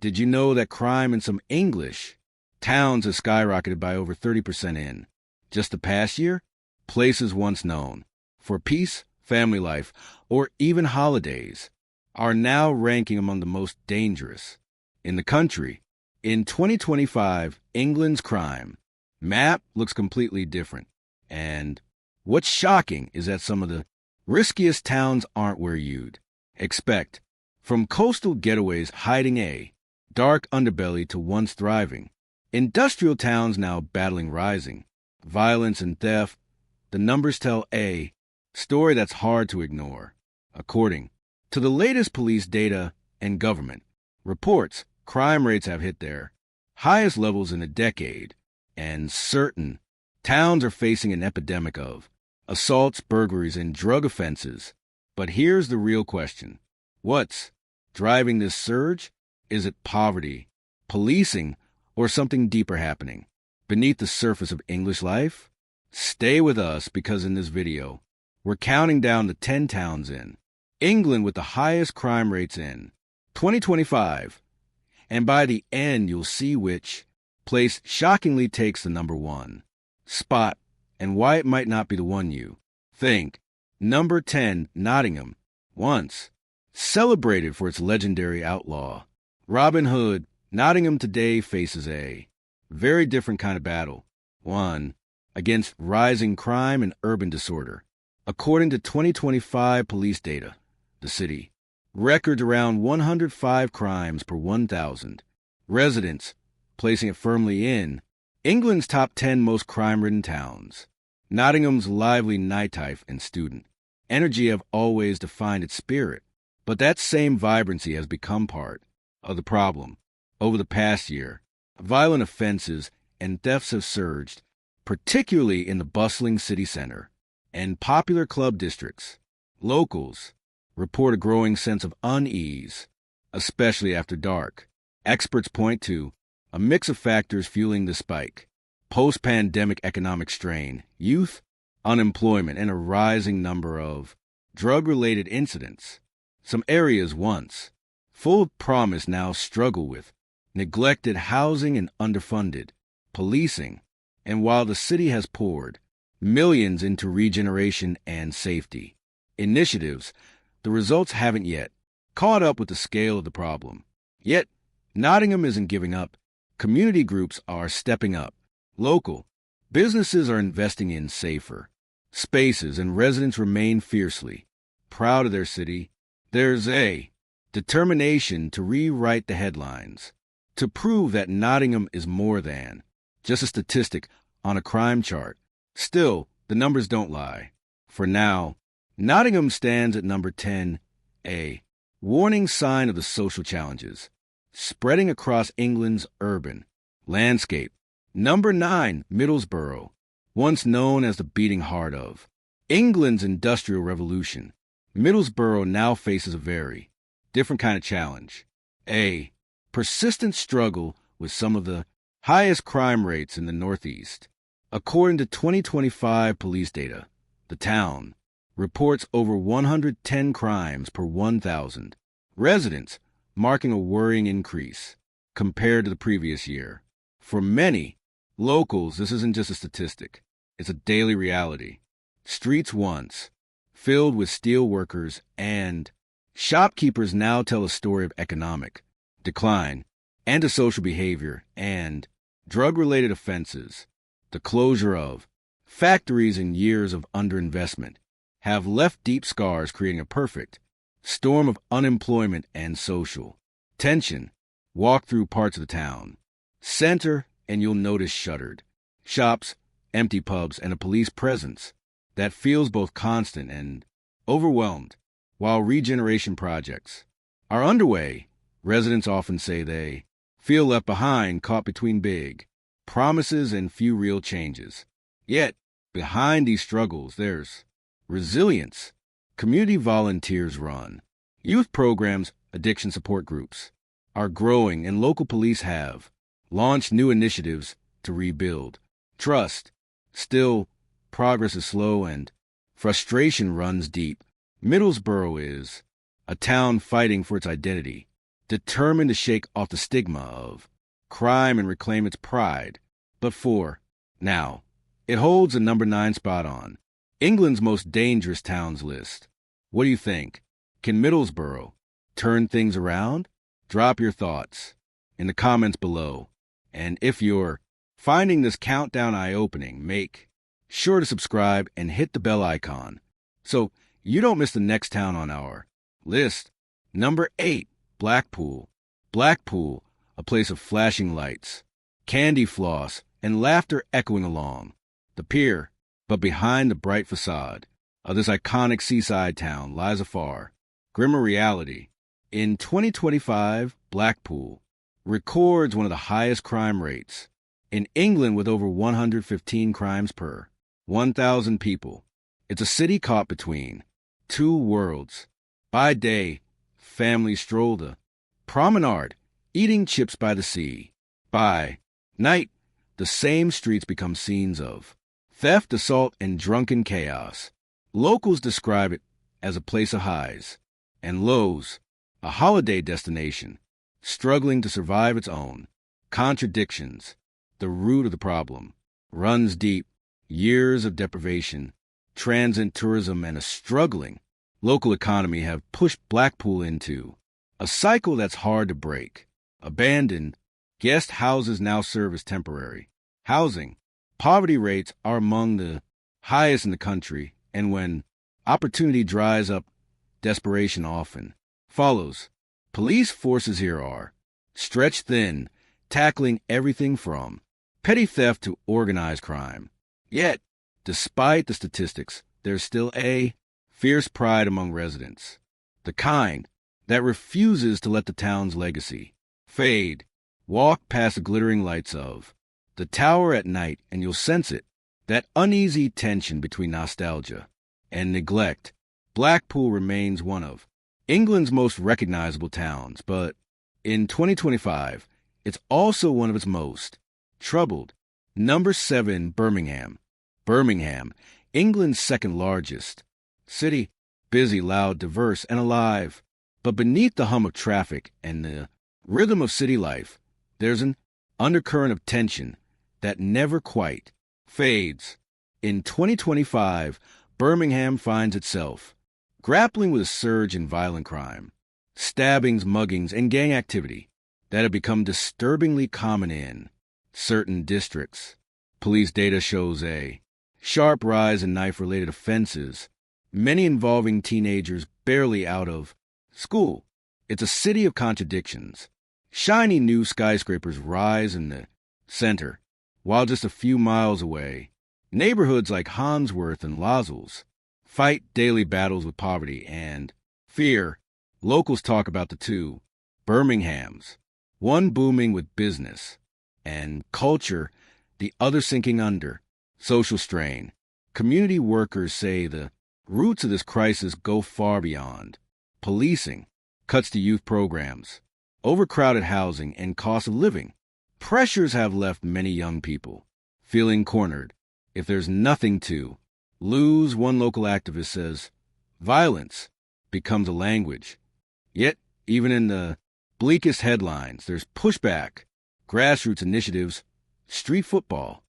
Did you know that crime in some English towns has skyrocketed by over 30% in just the past year? Places once known for peace, family life, or even holidays are now ranking among the most dangerous in the country. In 2025, England's crime map looks completely different. And what's shocking is that some of the riskiest towns aren't where you'd expect. From coastal getaways hiding a dark underbelly to once thriving industrial towns now battling rising violence and theft, the numbers tell a story that's hard to ignore. According to the latest police data and government reports, crime rates have hit their highest levels in a decade, and certain towns are facing an epidemic of assaults, burglaries, and drug offenses. But here's the real question. What's driving this surge? Is it poverty, policing, or something deeper happening beneath the surface of English life? Stay with us, because in this video, we're counting down the 10 towns in England with the highest crime rates in 2025. And by the end, you'll see which place shockingly takes the number one spot and why it might not be the one you think. Number 10, Nottingham. Once celebrated for its legendary outlaw Robin Hood, Nottingham today faces a very different kind of battle. One against rising crime and urban disorder. According to 2025 police data, the city records around 105 crimes per 1,000 residents, placing it firmly in England's top 10 most crime-ridden towns. Nottingham's lively nightlife and student energy have always defined its spirit, but that same vibrancy has become part of the problem. Over the past year, violent offenses and thefts have surged, particularly in the bustling city center and popular club districts. Locals report a growing sense of unease, especially after dark. Experts point to a mix of factors fueling the spike: post-pandemic economic strain, youth unemployment, and a rising number of drug-related incidents. Some areas once full of promise now struggle with neglected housing and underfunded policing. And while the city has poured millions into regeneration and safety initiatives, the results haven't yet caught up with the scale of the problem. Yet, Nottingham isn't giving up. Community groups are stepping up. Local businesses are investing in safer spaces, and residents remain fiercely proud of their city. There's a determination to rewrite the headlines, to prove that Nottingham is more than just a statistic on a crime chart. Still, the numbers don't lie. For now, Nottingham stands at number 10, a warning sign of the social challenges spreading across England's urban landscape. Number 9, Middlesbrough. Once known as the beating heart of England's industrial revolution, Middlesbrough now faces a very different kind of challenge. A persistent struggle with some of the highest crime rates in the Northeast. According to 2025 police data, the town reports over 110 crimes per 1,000 residents, marking a worrying increase compared to the previous year. For many locals, this isn't just a statistic, it's a daily reality. Streets once filled with steel workers and shopkeepers now tell a story of economic decline, antisocial behavior, and drug-related offenses. The closure of factories and years of underinvestment have left deep scars, creating a perfect storm of unemployment and social tension. Walk through parts of the town center and you'll notice shuttered shops, empty pubs, and a police presence that feels both constant and overwhelmed. While regeneration projects are underway, residents often say they feel left behind, caught between big promises and few real changes. Yet, behind these struggles, there's resilience. Community volunteers run youth programs, addiction support groups are growing, and local police have launched new initiatives to rebuild trust. Still, progress is slow and frustration runs deep. Middlesbrough is a town fighting for its identity, determined to shake off the stigma of crime and reclaim its pride. But now, it holds the number 9 spot on England's most dangerous towns list. What do you think? Can Middlesbrough turn things around? Drop your thoughts in the comments below. And if you're finding this countdown eye-opening, make sure to subscribe and hit the bell icon so you don't miss the next town on our list. Number 8, Blackpool. Blackpool, a place of flashing lights, candy floss, and laughter echoing along the pier. But behind the bright facade of this iconic seaside town lies a far grimmer reality. In 2025, Blackpool records one of the highest crime rates in England with over 115 crimes per 1,000 people. It's a city caught between two worlds. By day, families stroll the promenade, eating chips by the sea. By night, the same streets become scenes of theft, assault, and drunken chaos. Locals describe it as a place of highs and lows, a holiday destination, struggling to survive its own contradictions. The root of the problem runs deep. Years of deprivation, transient tourism, and a struggling local economy have pushed Blackpool into a cycle that's hard to break. Abandoned guest houses now serve as temporary housing. Poverty rates are among the highest in the country, and when opportunity dries up, desperation often follows. Police forces here are stretched thin, tackling everything from petty theft to organized crime. Yet, despite the statistics, there's still a fierce pride among residents, the kind that refuses to let the town's legacy fade. Walk past the glittering lights of the tower at night and you'll sense it, that uneasy tension between nostalgia and neglect. Blackpool remains one of England's most recognizable towns, but in 2025, it's also one of its most troubled. Number 7, Birmingham. Birmingham, England's second largest city, busy, loud, diverse, and alive. But beneath the hum of traffic and the rhythm of city life, there's an undercurrent of tension that never quite fades. In 2025, Birmingham finds itself grappling with a surge in violent crime, stabbings, muggings, and gang activity that have become disturbingly common in certain districts. Police data shows a sharp rise in knife-related offenses, many involving teenagers barely out of school. It's a city of contradictions. Shiny new skyscrapers rise in the center, while just a few miles away, neighborhoods like Handsworth and Lozells fight daily battles with poverty and fear. Locals talk about the two Birminghams, one booming with business and culture, the other sinking under social strain. Community workers say the roots of this crisis go far beyond policing, cuts to youth programs, overcrowded housing, and cost of living. Pressures have left many young people feeling cornered. If there's nothing to lose, one local activist says, violence becomes a language. Yet, even in the bleakest headlines, there's pushback, grassroots initiatives, street football,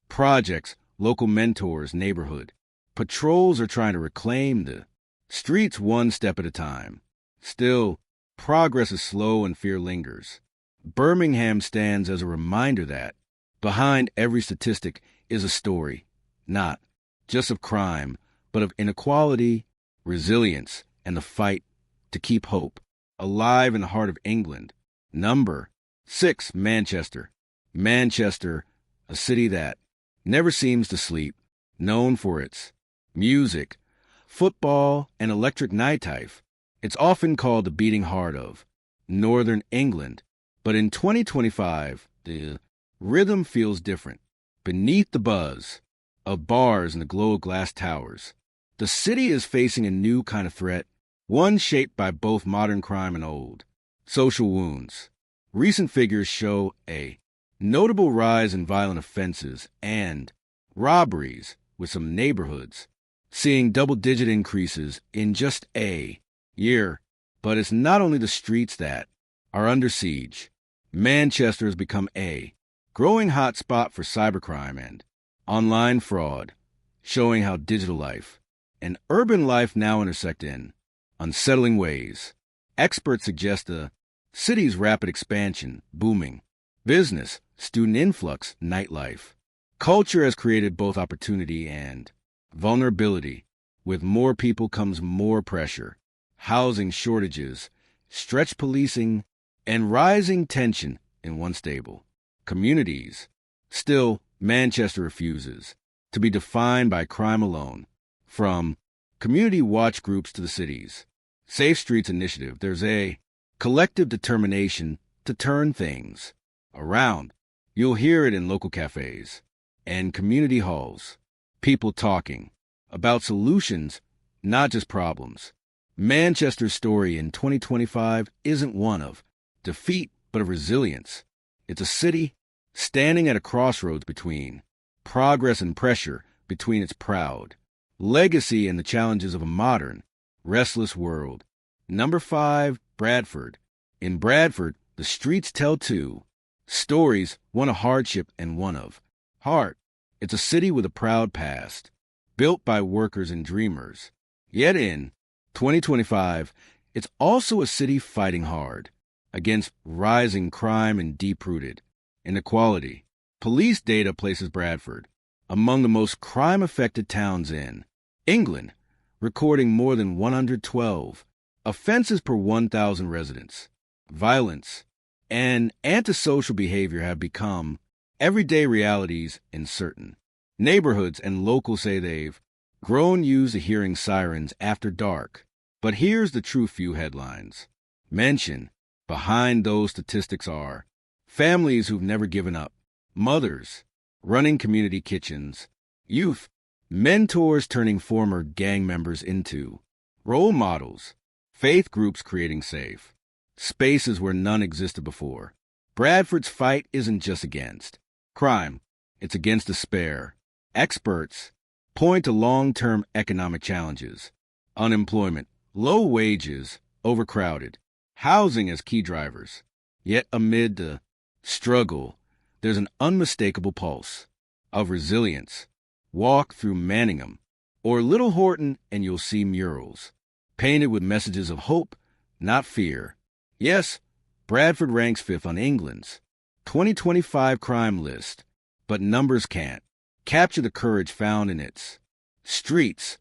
projects, local mentors, neighborhood patrols are trying to reclaim the streets one step at a time. Still, progress is slow and fear lingers. Birmingham stands as a reminder that behind every statistic is a story, not just of crime, but of inequality, resilience, and the fight to keep hope alive in the heart of England. Number 6, Manchester. Manchester, a city that never seems to sleep, known for its music, football, and electric nightlife. It's often called the beating heart of northern England, but in 2025, the rhythm feels different. Beneath the buzz of bars and the glow of glass towers, the city is facing a new kind of threat, one shaped by both modern crime and old social wounds. Recent figures show a notable rise in violent offenses and robberies, with some neighborhoods seeing double-digit increases in just a year. But it's not only the streets that are under siege. Manchester has become a growing hotspot for cybercrime and online fraud, showing how digital life and urban life now intersect in unsettling ways. Experts suggest the city's rapid expansion, booming business, student influx, nightlife. Culture has created both opportunity and vulnerability. With more people comes more pressure, housing shortages, stretched policing, and rising tension in once stable communities. Still, Manchester refuses to be defined by crime alone. From community watch groups to the city's Safe Streets initiative, there's a collective determination to turn things around. You'll hear it in local cafes and community halls, people talking about solutions, not just problems. Manchester's story in 2025 isn't one of defeat, but of resilience. It's a city standing at a crossroads between progress and pressure, between its proud legacy and the challenges of a modern, restless world. Number 5, Bradford. In Bradford, the streets tell two stories, one of hardship and one of heart. It's a city with a proud past, built by workers and dreamers. Yet in 2025, it's also a city fighting hard against rising crime and deep-rooted inequality. Police data places Bradford among the most crime-affected towns in England, recording more than 112 offenses per 1,000 residents. Violence and antisocial behavior have become everyday realities in certain neighborhoods, and locals say they've grown used to hearing sirens after dark. But here's the true few headlines mention. Behind those statistics are families who've never given up, mothers running community kitchens, youth mentors turning former gang members into role models, faith groups creating safe spaces where none existed before. Bradford's fight isn't just against crime, it's against despair. Experts point to long-term economic challenges, unemployment, low wages, overcrowded, housing as key drivers. Yet amid the struggle, there's an unmistakable pulse of resilience. Walk through Manningham or Little Horton and you'll see murals painted with messages of hope, not fear. Yes, Bradford ranks 5th on England's 2025 crime list, but numbers can't capture the courage found in its streets,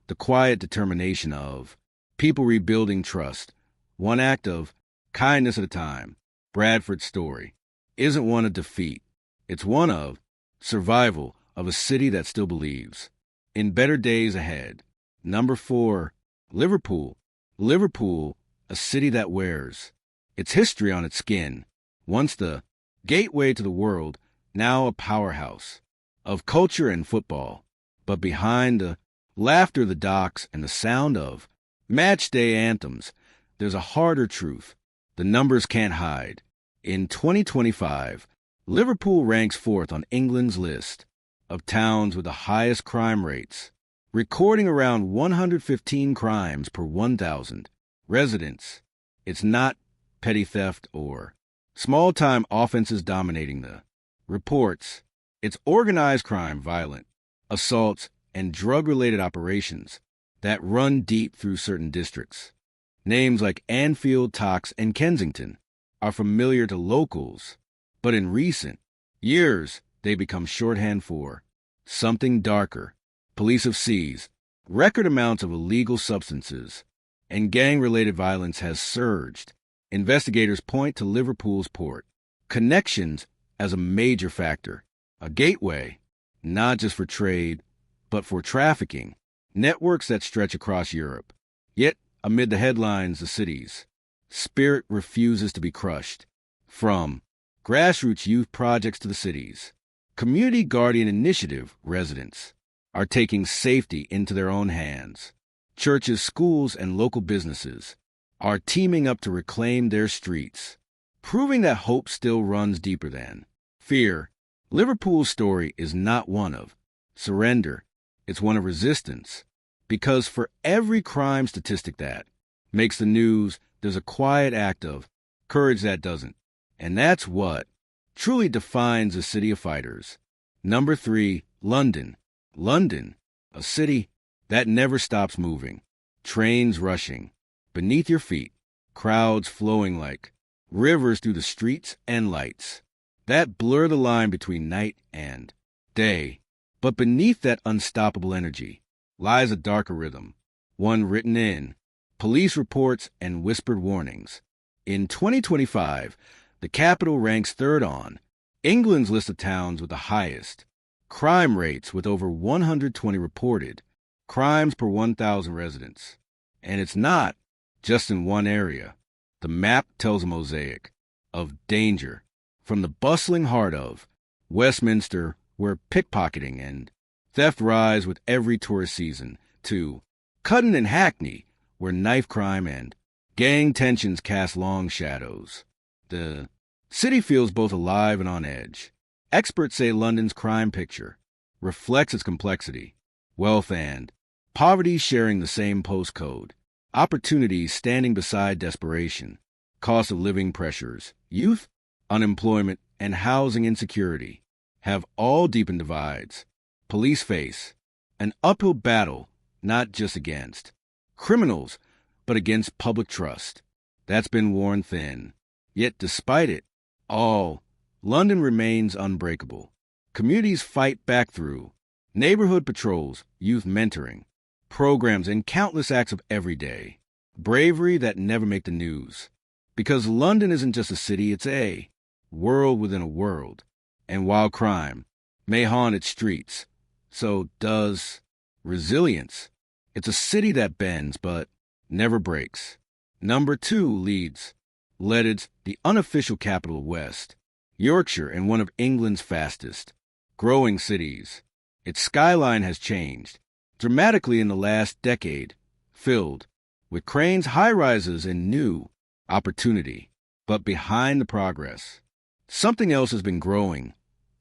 the quiet determination of people rebuilding trust, one act of kindness at a time. Bradford's story isn't one of defeat. It's one of survival of a city that still believes in better days ahead. Number 4, Liverpool. Liverpool, a city that wears its history on its skin. Once the gateway to the world, now a powerhouse of culture and football. But behind the laughter of the docks and the sound of match day anthems, there's a harder truth the numbers can't hide. In 2025, Liverpool ranks 4th on England's list of towns with the highest crime rates, recording around 115 crimes per 1,000 residents. It's not petty theft or small-time offenses dominating the reports. It's organized crime, violent assaults, and drug-related operations that run deep through certain districts. Names like Anfield, Tox, and Kensington are familiar to locals, but in recent years, they become shorthand for something darker. Police have seized record amounts of illegal substances, and gang-related violence has surged. Investigators point to Liverpool's port connections as a major factor, a gateway, not just for trade, but for trafficking, networks that stretch across Europe. Yet, amid the headlines, the city's spirit refuses to be crushed. From grassroots youth projects to the city's Community Guardian Initiative, residents are taking safety into their own hands. Churches, schools, and local businesses are teaming up to reclaim their streets, proving that hope still runs deeper than fear. Liverpool's story is not one of surrender, it's one of resistance. Because for every crime statistic that makes the news, there's a quiet act of courage that doesn't. And that's what truly defines a city of fighters. Number 3, London. London, a city that never stops moving. Trains rushing beneath your feet, crowds flowing like rivers through the streets and lights that blur the line between night and day. But beneath that unstoppable energy lies a darker rhythm, one written in police reports and whispered warnings. In 2025, the capital ranks third on England's list of towns with the highest crime rates, with over 120 reported crimes per 1,000 residents. And it's not just in one area. The map tells a mosaic of danger from the bustling heart of Westminster, where pickpocketing and theft rise with every tourist season, to Cutting and Hackney, where knife crime and gang tensions cast long shadows. The city feels both alive and on edge. Experts say London's crime picture reflects its complexity, wealth and poverty sharing the same postcode, opportunities standing beside desperation, cost of living pressures, youth unemployment, and housing insecurity have all deepened divides. Police face an uphill battle not just against criminals, but against public trust that's been worn thin. Yet despite it all, London remains unbreakable. Communities fight back through neighborhood patrols, youth mentoring, programs, and countless acts of everyday bravery that never make the news. Because London isn't just a city, it's a world within a world. And while crime may haunt its streets, so does resilience. It's a city that bends but never breaks. Number 2, Leeds. Leeds, the unofficial capital of West Yorkshire and one of England's fastest growing cities. Its skyline has changed dramatically in the last decade, filled with cranes, high-rises, and new opportunity. But behind the progress, something else has been growing,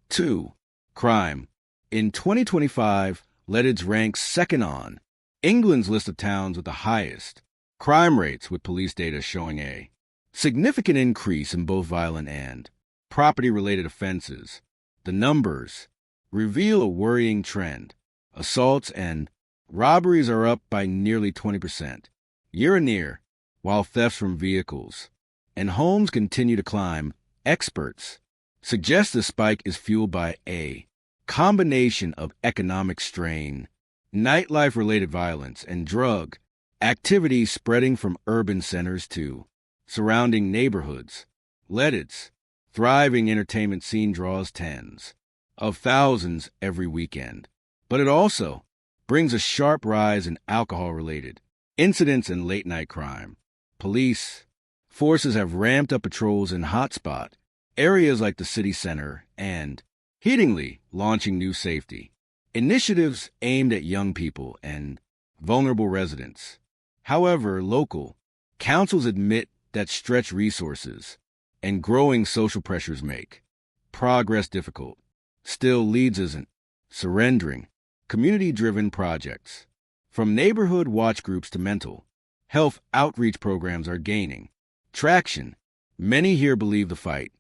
too. Crime. In 2025, Leeds ranks second on England's list of towns with the highest crime rates, with police data showing a significant increase in both violent and property-related offenses. The numbers reveal a worrying trend. Assaults and robberies are up by nearly 20% year-on-year, while thefts from vehicles and homes continue to climb. Experts suggest the spike is fueled by a combination of economic strain, nightlife-related violence, and drug activity spreading from urban centers to surrounding neighborhoods. Leeds, thriving entertainment scene, draws tens of thousands every weekend. But it also brings a sharp rise in alcohol-related incidents and late-night crime. Police forces have ramped up patrols in hotspot areas like the city center and, heatingly, launching new safety initiatives aimed at young people and vulnerable residents. However, local councils admit that stretched resources and growing social pressures make progress difficult. Still, Leeds isn't surrendering. Community-driven projects, from neighborhood watch groups to mental health outreach programs, are gaining traction. Many here believe the fight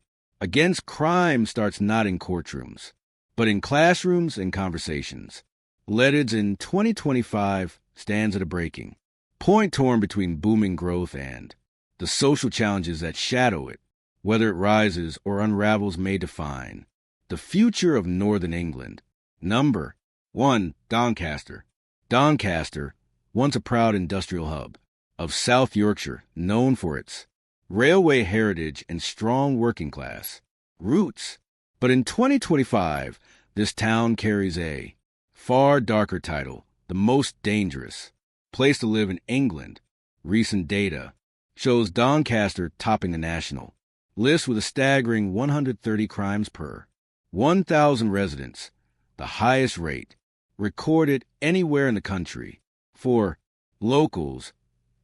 against crime starts not in courtrooms, but in classrooms and conversations. Leeds in 2025 stands at a breaking point, torn between booming growth and the social challenges that shadow it. Whether it rises or unravels may define the future of Northern England. Number 1, Doncaster. Doncaster, once a proud industrial hub of South Yorkshire, known for its railway heritage and strong working class roots. But in 2025, this town carries a far darker title, the most dangerous place to live in England. Recent data shows Doncaster topping the national list with a staggering 130 crimes per 1,000 residents, the highest rate recorded anywhere in the country. For locals,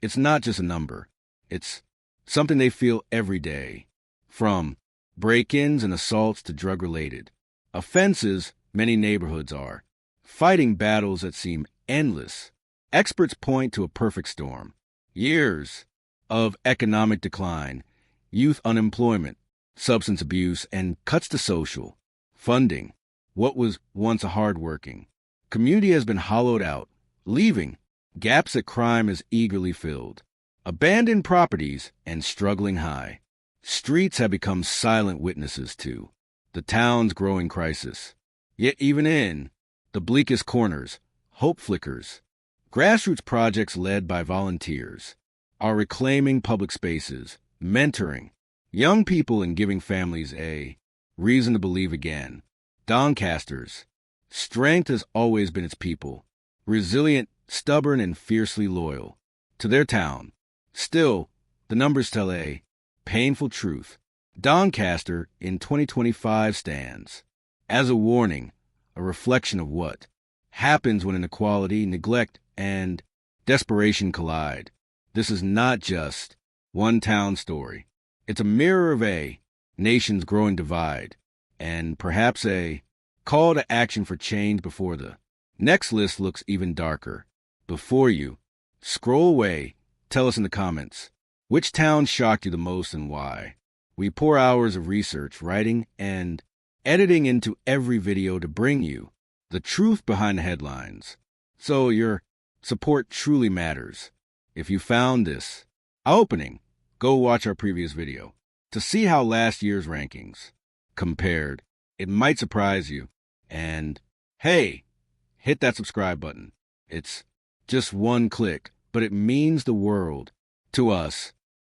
it's not just a number. It's something they feel every day. From break-ins and assaults to drug-related offenses, many neighborhoods are fighting battles that seem endless. Experts point to a perfect storm. Years of economic decline, youth unemployment, substance abuse, and cuts to social funding. What was once a hardworking community has been hollowed out, leaving gaps that crime is eagerly filled. Abandoned properties and struggling high. Streets have become silent witnesses to the town's growing crisis. Yet even in the bleakest corners, hope flickers. Grassroots projects led by volunteers are reclaiming public spaces, mentoring young people and giving families a reason to believe again. Doncaster's strength has always been its people, resilient, stubborn, and fiercely loyal to their town. Still, the numbers tell a painful truth. Doncaster in 2025 stands as a warning, a reflection of what happens when inequality, neglect, and desperation collide. This is not just one town story. It's a mirror of a nation's growing divide, and perhaps a call to action for change before the next list looks even darker. Before you scroll away, tell us in the comments, which town shocked you the most and why? We pour hours of research, writing, and editing into every video to bring you the truth behind the headlines. So your support truly matters. If you found this eye-opening, go watch our previous video to see how last year's rankings compared. It might surprise you. And hey, hit that subscribe button. It's just one click, but it means the world to us.